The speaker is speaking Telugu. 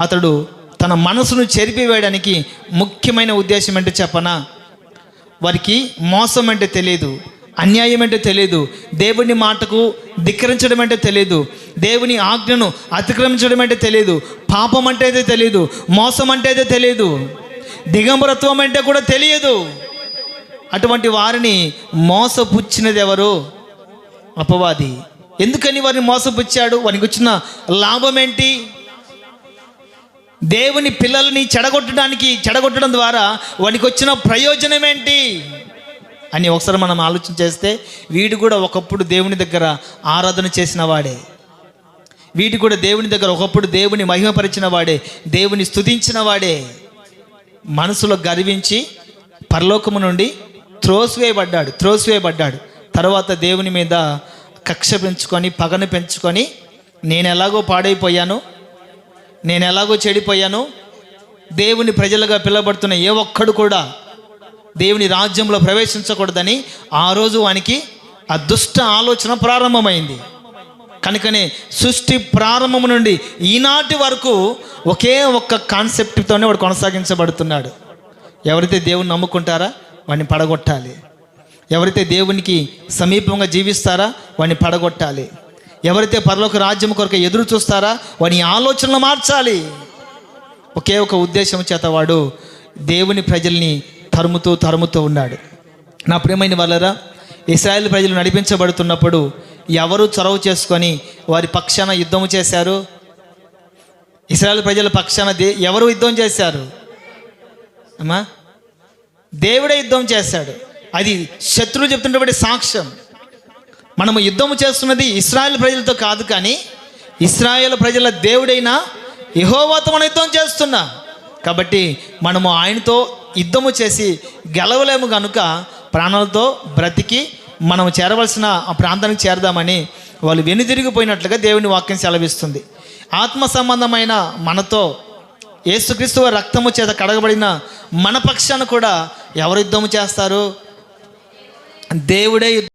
అతడు తన మనసును చెరిపివేయడానికి ముఖ్యమైన ఉద్దేశం ఏంటో చెప్పనా? వారికి మోసం అంటే తెలియదు, అన్యాయం అంటే తెలియదు, దేవుని మాటకు ధిక్కరించడం అంటే తెలియదు, దేవుని ఆజ్ఞను అతిక్రమించడం అంటే తెలియదు, పాపం అంటే అయితే తెలియదు, మోసం అంటే అయితే తెలియదు, దిగంబరత్వం అంటే కూడా తెలియదు. అటువంటి వారిని మోసపుచ్చినది ఎవరు? అపవాది. ఎందుకని వారిని మోసపుచ్చాడు? వారికి వచ్చిన లాభం ఏంటి? దేవుని పిల్లల్ని చెడగొట్టడం ద్వారా వానికి వచ్చిన ప్రయోజనం ఏంటి అని ఒకసారి మనం ఆలోచన చేస్తే, వీడు కూడా ఒకప్పుడు దేవుని దగ్గర ఆరాధన చేసిన వాడే, వీడు కూడా దేవుని దగ్గర ఒకప్పుడు దేవుని మహిమపరిచిన వాడే, దేవుని స్తుతించిన వాడే, మనసులో గర్వించి పరలోకము నుండి త్రోసివేయబడ్డాడు. తర్వాత దేవుని మీద కక్ష పెంచుకొని, పగను పెంచుకొని, నేను ఎలాగో పాడైపోయాను, నేను ఎలాగో చెడిపోయాను, దేవుని ప్రజలుగా పిలువబడుతున్న ఏ ఒక్కడు కూడా దేవుని రాజ్యంలో ప్రవేశించకూడదని ఆ రోజు వానికి ఆ దుష్ట ఆలోచన ప్రారంభమైంది. కనుకనే సృష్టి ప్రారంభం నుండి ఈనాటి వరకు ఒకే ఒక్క కాన్సెప్ట్తోనే వాడు కొనసాగించబడుతున్నాడు. ఎవరైతే దేవుని నమ్ముకుంటారా వాడిని పడగొట్టాలి, ఎవరైతే దేవునికి సమీపంగా జీవిస్తారా వాడిని పడగొట్టాలి, ఎవరైతే పరలోక రాజ్యం కొరకు ఎదురు చూస్తారా వాని ఆలోచనలు మార్చాలి. ఒకే ఒక ఉద్దేశం చేత వాడు దేవుని ప్రజల్ని తరుముతూ ఉన్నాడు. నా ప్రియమైన వాళ్ళరా, ఇశ్రాయేలు ప్రజలు నడిపించబడుతున్నప్పుడు ఎవరు చొరవ చేసుకొని వారి పక్షాన యుద్ధము చేశారు? ఇశ్రాయేలు ప్రజల పక్షాన ఎవరు యుద్ధం చేశారు అమ్మా? దేవుడే యుద్ధం చేశాడు. అది శత్రువు చెప్తున్నటువంటి సాక్ష్యం. మనము యుద్ధము చేస్తున్నది ఇశ్రాయేలు ప్రజలతో కాదు, కానీ ఇశ్రాయేలు ప్రజల దేవుడైన యెహోవాతో మనం యుద్ధం చేస్తున్నాం. కాబట్టి మనము ఆయనతో యుద్ధము చేసి గెలవలేము కనుక ప్రాణాలతో బ్రతికి మనం చేరవలసిన ఆ ప్రాంతానికి చేరదామని వాళ్ళు వెనుదిరిగిపోయినట్లుగా దేవుని వాక్యం సెలవిస్తుంది. ఆత్మ సంబంధమైన మనతో యేసుక్రీస్తు రక్తము చేత కడగబడిన మన పక్షాన కూడా ఎవరు యుద్ధము చేస్తారు? దేవుడే.